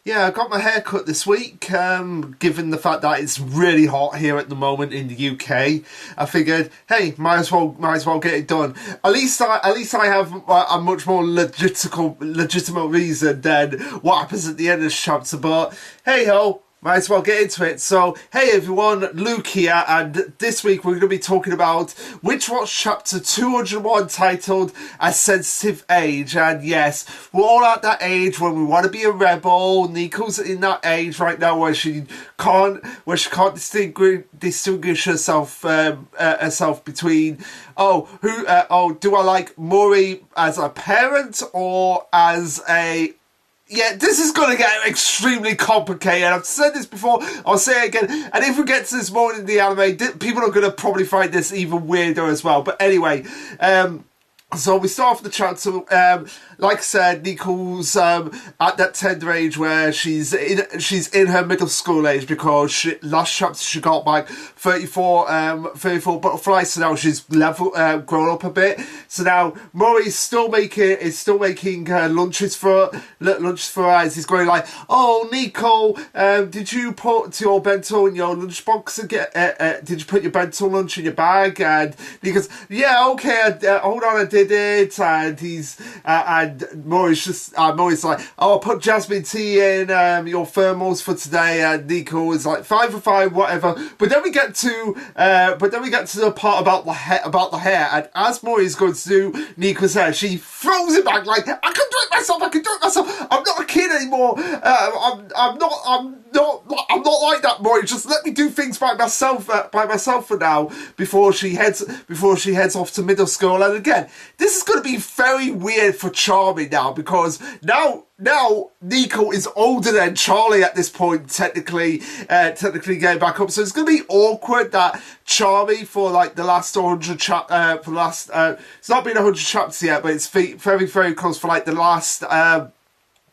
Yeah, I got my hair cut this week. Given the fact that it's really hot here at the moment in the UK, I figured, hey, might as well get it done. At least I have a much more legitimate reason than what happens at the end of the chapter. But hey ho. Might as well get into it. So, hey everyone, Luke here, and this week we're going to be talking about Witch Watch Chapter 201 titled A Sensitive Age. And yes, we're all at that age when we want to be a rebel. Nico's in that age right now where she can't distinguish herself between, do I like Mori as a parent or as a... Yeah, this is going to get extremely complicated. I've said this before, I'll say it again. And if we get to this moment in the anime, people are going to probably find this even weirder as well. But anyway, so we start off the chapter, like I said, Nico's at that tender age where she's in her middle school age because last chapter she got like 34 butterflies, so now she's grown up a bit. So now Mori's still making lunches for her as he's going like, oh Nico, did you put your bento in your lunchbox again? Did you put your bento lunch in your bag? And he goes, yeah, okay, hold on, I did it. And he's and Mori's like, oh, I'll put jasmine tea in your thermals for today. And Nico is like, fine for fine, whatever. But then we get to the part about the hair, and as Mori's going to do Nico's hair, she throws it back like, I can do it myself. I'm not a kid anymore. I'm not like that, Mori. Just let me do things by myself for now before she heads off to middle school. And again, this is going to be very weird for Charlie now, because now Nico is older than Charlie at this point, technically getting back up. So it's going to be awkward that Charlie for like the last 100 it's not been 100 chapters yet, but it's very, very close for like the last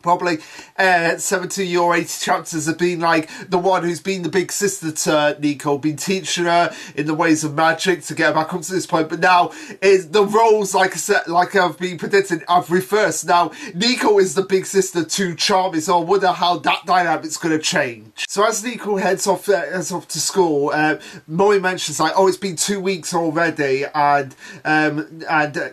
probably 70 or 80 chapters have been like the one who's been the big sister to Nico, been teaching her in the ways of magic to get her back up to this point. But now the roles, like I said, like I've been predicting, I've reversed. Now Nico is the big sister to Charlie, so I wonder how that dynamic's going to change. So as Nico heads off to school, Mori mentions like, oh, it's been 2 weeks already, and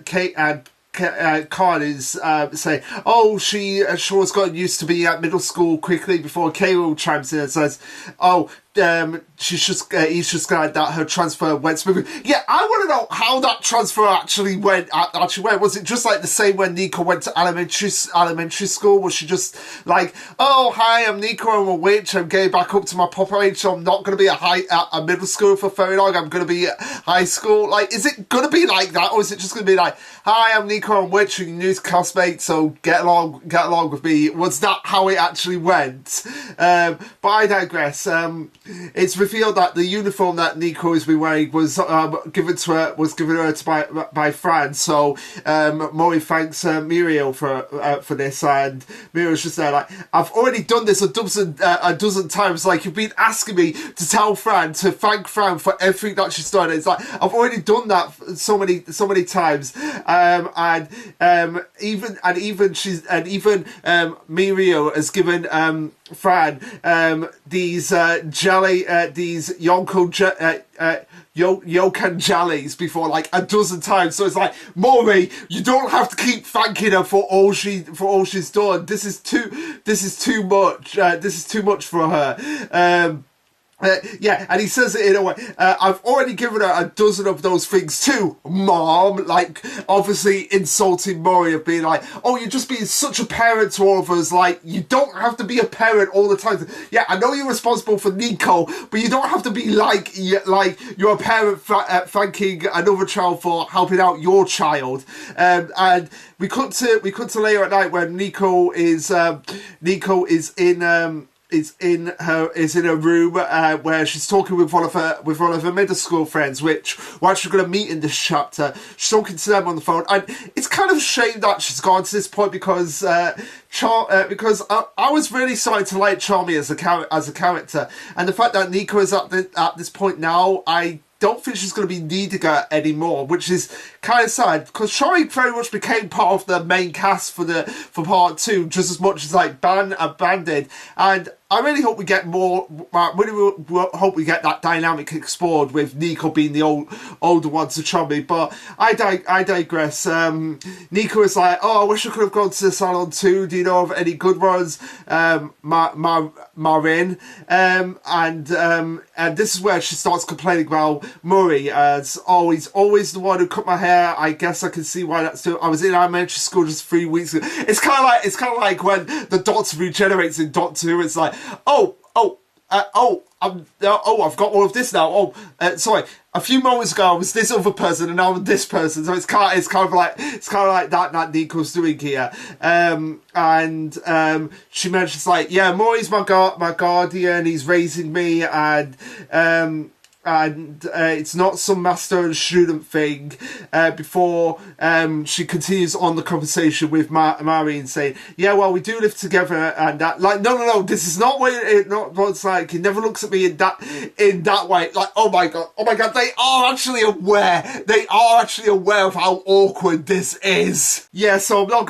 Kate and Khan is saying, oh, she sure has gotten used to being at middle school quickly, before Cairo chimes in and says, oh, he's just glad that her transfer went smoothly. Yeah, I want to know how that transfer actually went. Was it just like the same when Nico went to elementary school? Was she just like, oh, hi, I'm Nico, I'm a witch, I'm getting back up to my proper age, so I'm not going to be a middle school for very long, I'm going to be at high school? Like, is it going to be like that, or is it just going to be like, hi, I'm Nico, I'm a witch, and new classmate, so get along with me? Was that how it actually went? But I digress. It's revealed that the uniform that Nico has been wearing was given her by Fran. So Mori thanks Muriel for this, and Muriel's just there like, I've already done this a dozen times. Like, you've been asking me to tell Fran to thank Fran for everything that she's done. It's like, I've already done that so many times. Even Muriel has given Fran these Yokan jellies before like a dozen times. So it's like, Mori, you don't have to keep thanking her for all she's done. This is too much. This is too much for her. Yeah, and he says it in a way, I've already given her a dozen of those things too, Mom. Like, obviously insulting Mori of being like, oh, you're just being such a parent to all of us. Like, you don't have to be a parent all the time. Yeah, I know you're responsible for Nico, but you don't have to be like you're a parent thanking another child for helping out your child. And we cut to later at night when Nico is in her room where she's talking with one of her middle school friends, which we're actually going to meet in this chapter. She's talking to them on the phone, and it's kind of a shame that she's gone to this point because I was really starting to like Charmy as a character, and the fact that Nico is at this point now, I don't think she's going to be needing her anymore, which is kind of sad because Troy very much became part of the main cast for part 2, just as much as like Ban did, and I really hope we get more. I really hope we get that dynamic explored with Nico being the older one to Chummy. But I digress. Nico is like, oh, I wish I could have gone to the salon too. Do you know of any good ones? Marin. And this is where she starts complaining about Murray as always the one who cut my hair. I guess I can see why that's too. I was in elementary school just 3 weeks ago. It's kind of like when the Doctor regenerates in Doctor Who. It's like, I've got all of this now. Sorry, a few moments ago I was this other person and now I'm this person. So it's kind of like that Nico's doing here. She mentions like, yeah, Maury's my guardian. He's raising me, and it's not some master and student thing. Before she continues on the conversation with Mary and saying, yeah, well, we do live together, and that, like, no, this is not what it's like. He never looks at me in that way. Like, oh my god, they are actually aware of how awkward this is. Yeah, so I'm not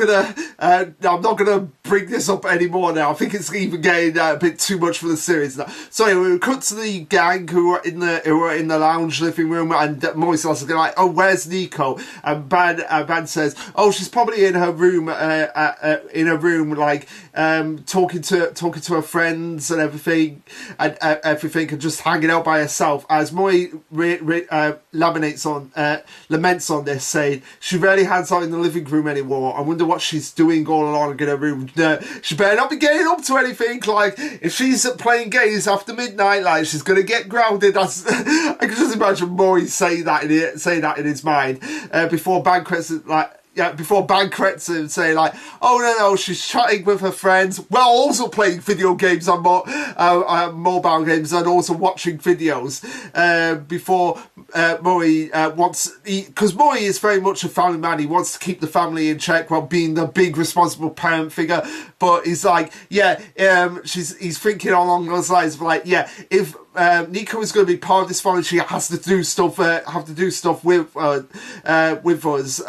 gonna bring this up anymore now. I think it's even getting a bit too much for the series now. So anyway, we cut to the gang who are in the lounge living room, and Maurice is like, oh, where's Nico? And Ban says, oh, she's probably in her room, like talking to her friends and everything, and just hanging out by herself. As Maury laments on this, saying she rarely hangs out in the living room anymore. I wonder what she's doing all along in her room. She better not be getting up to anything. Like, if she's playing games after midnight, like, she's gonna get grounded. I can just imagine Maury say that in his mind before Banquet's and say like, oh no, she's chatting with her friends while also playing video games on mobile games and also watching videos. Before Maury because Maury is very much a family man. He wants to keep the family in check while being the big responsible parent figure. But he's like, he's thinking along those lines of like, yeah, if Nico is going to be part of this family, she has to do stuff. With us.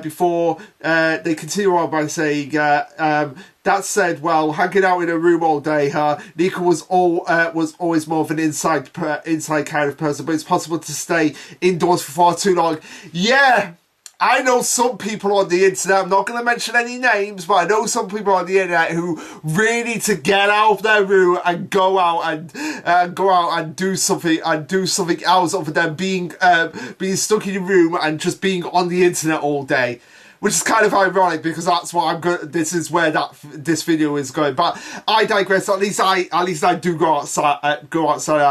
Before they continue on by saying, that said, well, hanging out in a room all day, Nico was always more of an inside kind of person, but it's possible to stay indoors for far too long. Yeah. I know some people on the internet, I'm not going to mention any names, but I know some people on the internet who really need to get out of their room and go out and do something else other than being stuck in your room and just being on the internet all day. Which is kind of ironic because that's what this is where this video is going. But I digress. At least I do go outside. I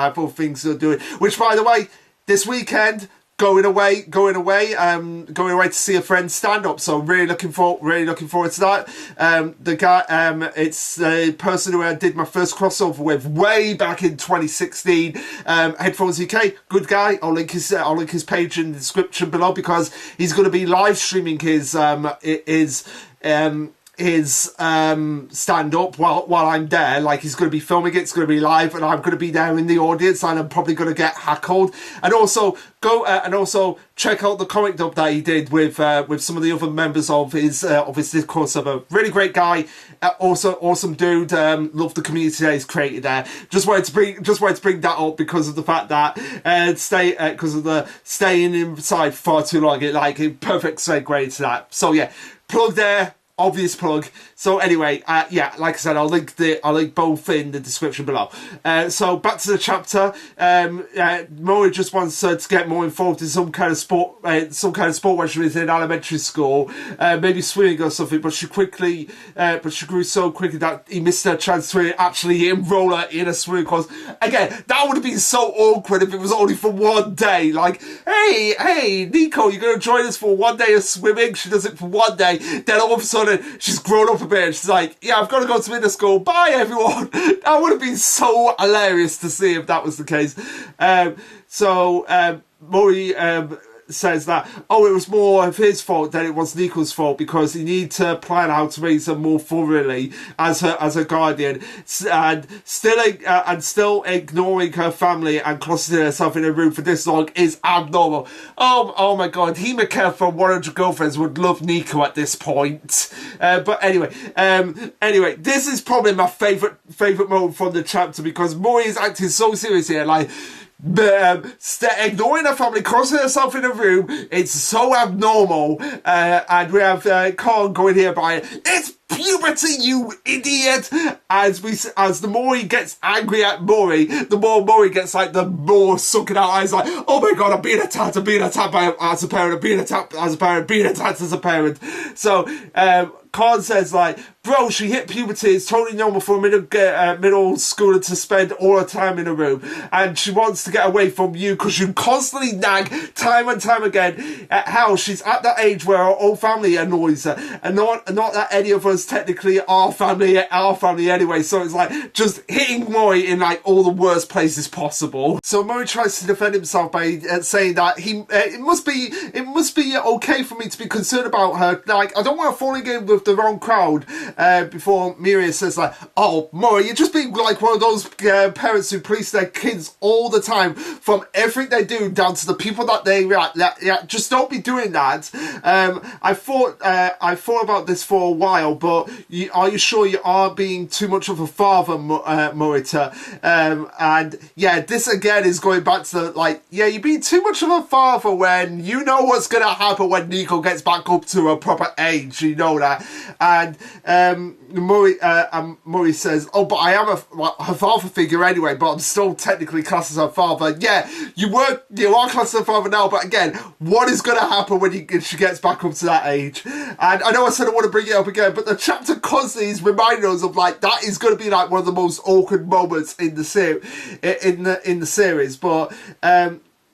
have other things to do. Which, by the way, this weekend, going away to see a friend stand up, so really looking forward to that. The guy, it's the person who I did my first crossover with way back in 2016. Headphones UK, good guy. I'll link his page in the description below because he's going to be live streaming his stand up while I'm there. Like, he's going to be filming it, it's going to be live, and I'm going to be there in the audience, and I'm probably going to get heckled. And also check out the comic dub that he did with some of the other members of his Discord server. Really great guy, also awesome dude. Love the community that he's created there. Just wanted to bring that up because of the fact that because of the staying inside for far too long. It perfect segue into that. So yeah, plug there. Obvious plug. So anyway, like I said, I'll link both in the description below. So back to the chapter. Maury just wants her to get more involved in some kind of sport when she was in elementary school, maybe swimming or something. But she grew so quickly that he missed her chance to actually enroll her in a swimming course. Again, that would have been so awkward if it was only for one day. Like, hey, Nico, you're gonna join us for one day of swimming? She does it for one day, then all of a sudden she's grown up a bit and she's like, yeah, I've got to go to middle school, bye everyone. That would have been so hilarious to see if that was the case. Maury says that, oh, it was more of his fault than it was Nico's fault because he needed to plan how to raise her more thoroughly as her guardian, and still ignoring her family and closeting herself in a room for this long is abnormal. Oh my god, he McKell from 100 Girlfriends would love Nico at this point. But anyway, this is probably my favourite moment from the chapter because Mori is acting so serious here, like, ignoring her family, crossing herself in a room. It's so abnormal. And we have Khan going here by, it's puberty, you idiot! As the more he gets angry at Mori, the more Mori gets like the more sunken out eyes, like, oh my god, I'm being attacked as a parent, I'm being attacked as a parent, being attacked as a parent. So Khan says, like, bro, she hit puberty. It's totally normal for a middle schooler to spend all her time in a room. And she wants to get away from you because you constantly nag time and time again at how she's at that age where her whole family annoys her. And not that any of us technically are family anyway. So it's like just hitting Mori in like all the worst places possible. So Mori tries to defend himself by saying that it must be okay for me to be concerned about her. Like, I don't want to fall in with the wrong crowd. Before Miria says, like, oh, Mori, you're just being like one of those parents who police their kids all the time, from everything they do down to the people that they react. Just don't be doing that. I thought about this for a while, but are you sure you aren't being too much of a father, Morita? And yeah, this again is going back to like, yeah, you're being too much of a father when you know what's gonna happen when Nico gets back up to a proper age. You know that. And Mori says, oh, but I am her father figure anyway, but I'm still technically classed as her father. Yeah, you are classed as her father now, but again, what is going to happen when she gets back up to that age? And I know I said I want to bring it up again, but the chapter constantly is reminding us of, like, that is going to be like one of the most awkward moments in the series. But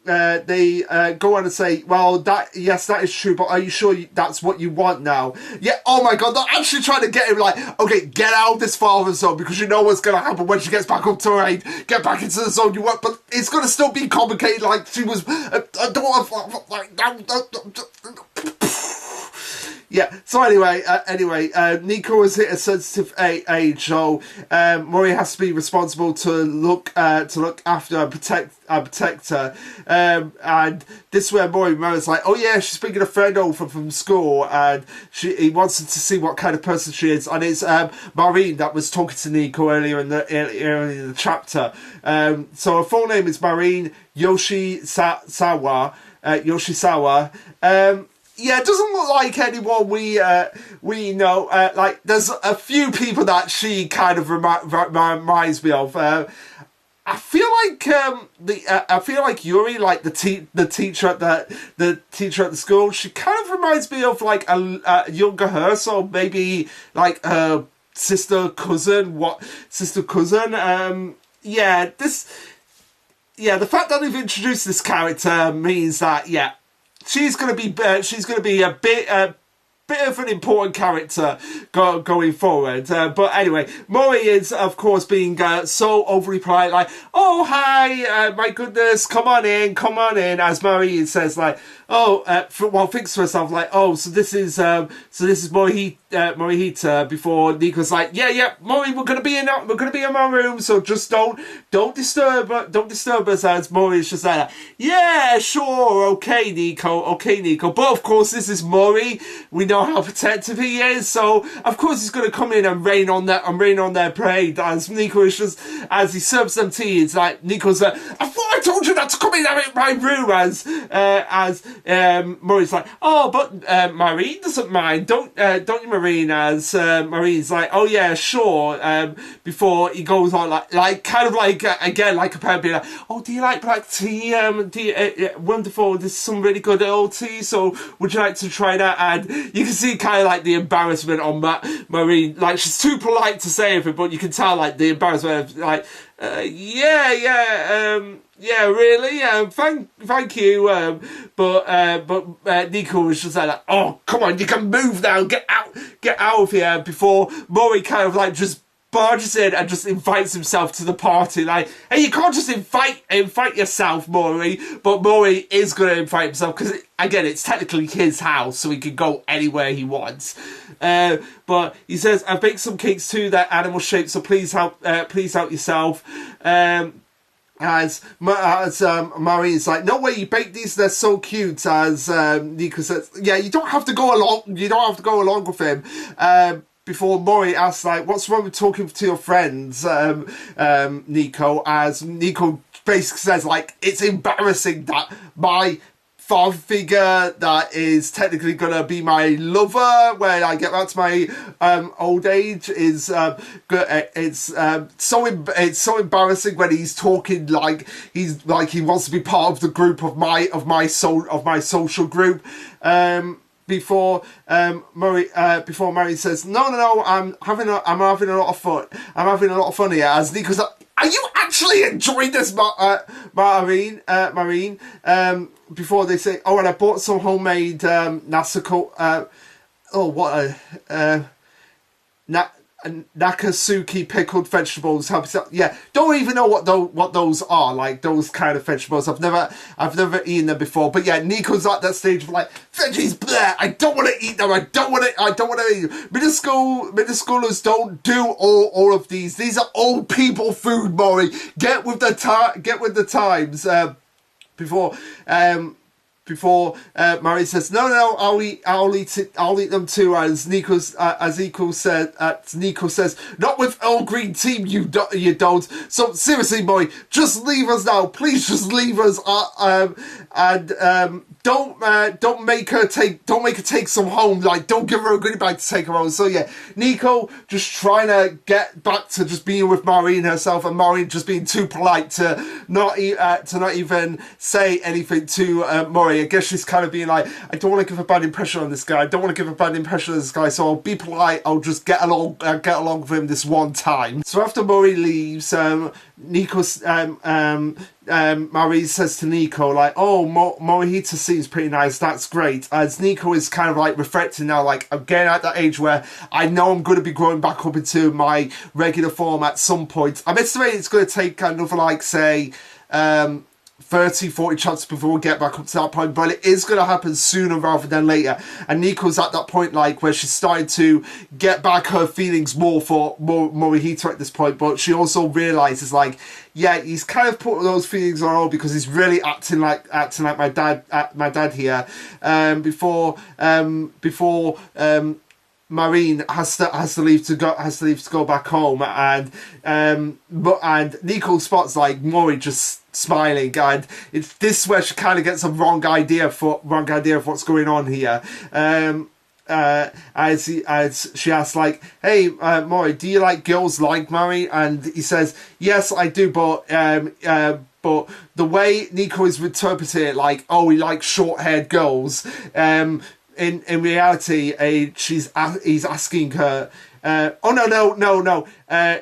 they go on and say, well, that is true, but are you sure that's what you want now? Yeah, oh my god, they're actually trying to get him like, okay, get out of this father zone because you know what's going to happen when she gets back up to her age, get back into the zone you want, but it's going to still be complicated like she was a daughter, like, yeah, so anyway, Nico has hit a sensitive age, so Mori has to be responsible to look after and protect her. And this is where Mori remembers, like, oh yeah, she's bringing a friend over from school, and he wants to see what kind of person she is. And it's Marine that was talking to Nico earlier in the chapter. So her full name is Marine Yoshisawa. Yeah, it doesn't look like anyone we know. Like, there's a few people that she kind of reminds me of. I feel like Yuri, like the teacher at the school. She kind of reminds me of like a younger her, so maybe like her sister cousin. Yeah, the fact that they've introduced this character means that she's gonna be a bit of an important character going forward. But anyway, Mori is of course being so overly polite, like, oh hi, my goodness, come on in, as Mori says, like, thinks to herself, like, oh, so this is Morihita, before Nico's like, yeah, Mori, we're gonna be in my room, so just don't disturb us, as Mori's just like, yeah, sure, okay, Nico, but of course this is Mori, we know how protective he is, so of course he's gonna come in and rain on their parade, as Nico is just, as he serves them tea, it's like, Nico's like, I thought I told you not to come in my room, as Mori's like, oh, but Marine doesn't mind, don't you, Marine? As Marine's like, oh yeah, sure. Before he goes on, like kind of like again, like a parent being like, oh, do you like black tea? Wonderful. There's some really good old tea. So would you like to try that? And you can see kind of like the embarrassment on Marine. Like, she's too polite to say anything, but you can tell like the embarrassment of like, yeah, really, thank you, but Nico was just like, oh, come on, you can move now, get out of here, before Mori kind of like just barges in and just invites himself to the party. Like, hey, you can't just invite yourself, Maury. But Maury is going to invite himself because, again, it's technically his house, so he can go anywhere he wants. But he says, I've baked some cakes too, they're animal shaped, so please help yourself. As Maury is like, no way, you baked these, they're so cute. As Nico says, yeah, you don't have to go along with him. Before Maury asks, like, what's wrong with talking to your friends, Nico? As Nico basically says, like, it's embarrassing that my father figure that is technically gonna be my lover when I get back to my old age is it's so embarrassing when he's talking like he wants to be part of the group of my social group. Before Maury says, no, I'm having a lot of fun. I'm having a lot of fun here. As Nico's like, are you actually enjoying this, Marine? Before they say, oh, and I bought some homemade Nasako. Nakasuki pickled vegetables. Yeah, don't even know what those are. Like those kind of vegetables. I've never eaten them before. But yeah, Nico's at that stage of like, veggies, bleh, I don't want to eat them. I don't want to eat them. Middle schoolers don't do all of these. These are old people food, Maury. Get with the times. Before Maury says, no, I'll eat them too. As Nico says, not with Earl Green team, you don't. So seriously, Maury, just leave us now, please. Just leave us. Don't make her take some home. Like, don't give her a goodie bag to take her home. So yeah, Nico just trying to get back to just being with Maureen herself, and Maureen just being too polite to not even say anything to Maury. I guess she's kind of being like, I don't want to give a bad impression on this guy. So I'll be polite. I'll just get along with him this one time. So after Maury leaves, Maury says to Nico, like, oh, Morihito seems pretty nice, that's great. As Nico is kind of like reflecting now, like, I'm getting at that age where I know I'm going to be growing back up into my regular form at some point. I'm estimating it's going to take another, like, say, 30-40 chances before we get back up to that point, but it is going to happen sooner rather than later. And Nico's at that point, like, where she's starting to get back her feelings more for Morihito at this point, but she also realizes, like, yeah, he's kind of put those feelings on hold because he's really acting like my dad here. Before Maureen has to leave to go back home, and Nico spots like Maury just smiling, and it's this where she kind of gets a wrong idea of what's going on here. As she asks, like, hey, Maury, do you like girls like Maury? And he says, yes, I do, but the way Nico is interpreting it, like, oh, he likes short-haired girls, in reality, he's asking her, no.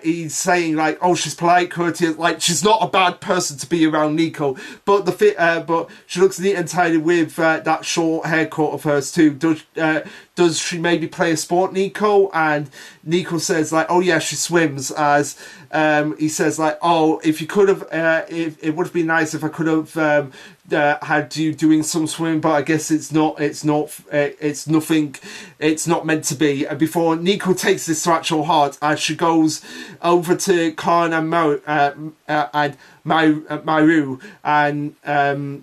He's saying, like, oh, she's polite, courteous, like, she's not a bad person to be around Nico, but but she looks neat and tidy with that short haircut of hers too. Does she maybe play a sport, Nico? And Nico says, like, oh yeah, she swims. As he says, like, oh, if you could have, it would have been nice if I could have had you doing some swimming, but I guess it's not meant to be. And before Nico takes this to actual heart, as she goes over to Khan and Maru, and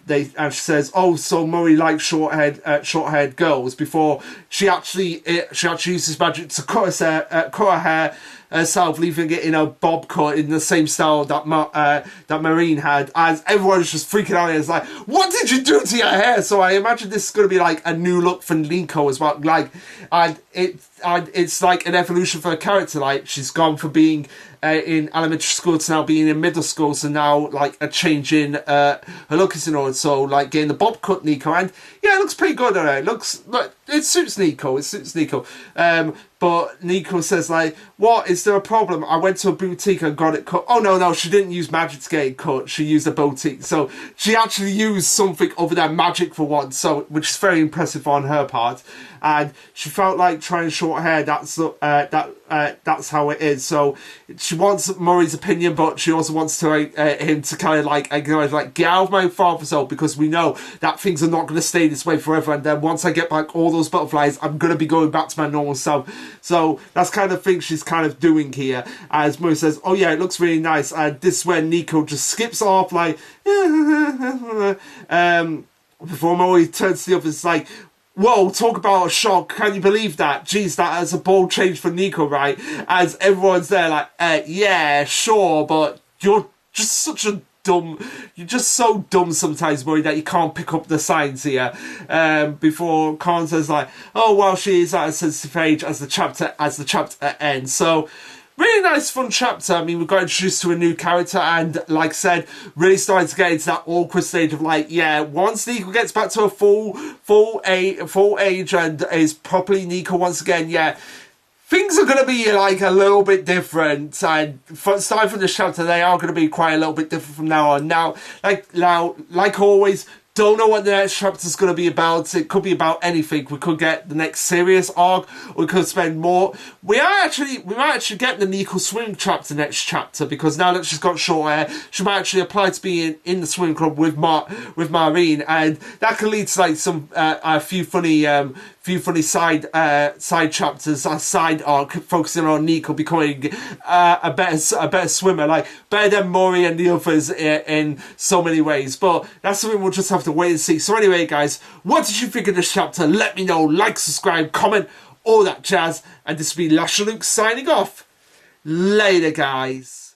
she says, oh, so Maury likes short-haired girls. Before she actually uses magic to cut her hair herself, leaving it in a bob cut in the same style that Maureen had. As everyone's just freaking out, it's like, what did you do to your hair? So I imagine this is going to be like a new look for Nico as well. Like, and it's like an evolution for her character. Like, she's gone from being in elementary school to now being in middle school, so now like a change in her look is in order. So like getting the bob cut Nico, and yeah, it looks pretty good. It suits Nico. But Nico says, like, what, is there a problem? I went to a boutique and got it cut. Oh no, she didn't use magic to get it cut, she used a boutique. So she actually used something other than magic for once, so which is very impressive on her part. and she felt like trying short hair. That's how it is. So she wants Murray's opinion, but she also wants to him to kind of like acknowledge, like, get out of my father's home, because we know that things are not going to stay this way forever, and then once I get back all those butterflies, I'm going to be going back to my normal self. So that's kind of thing she's kind of doing here, as Murray says, oh yeah, it looks really nice, and this is where Nico just skips off like before Murray turns to the others like, whoa, talk about a shock. Can you believe that? Jeez, that is a bold change for Nico, right? As everyone's there like, yeah, sure, but you're just so dumb sometimes, Murray, that you can't pick up the signs here. Before Khan says like, oh, well, she is at a sensitive age as the chapter ends. So, really nice, fun chapter. I mean, we got introduced to a new character, and like I said, really starting to get into that awkward stage of like, yeah, once Nico gets back to a full age and is properly Nico once again, yeah, things are going to be like a little bit different. And starting from this chapter, they are going to be quite a little bit different from now on. Now, like always, don't know what the next chapter is going to be about. It could be about anything. We could get the next serious arc, or we could spend more. We might actually get the Nico swim chapter next chapter, because now that she's got short hair, she might actually apply to be in the swim club with Maureen, and that can lead to like some a few funny side chapters, a side arc focusing on Nico becoming a better swimmer, like better than Murray and the others in so many ways. But that's something we'll just have to wait and see. So anyway, guys, what did you think of this chapter? Let me know. Like, subscribe, comment, all that jazz. And this will be Lasherluke signing off. Later, guys.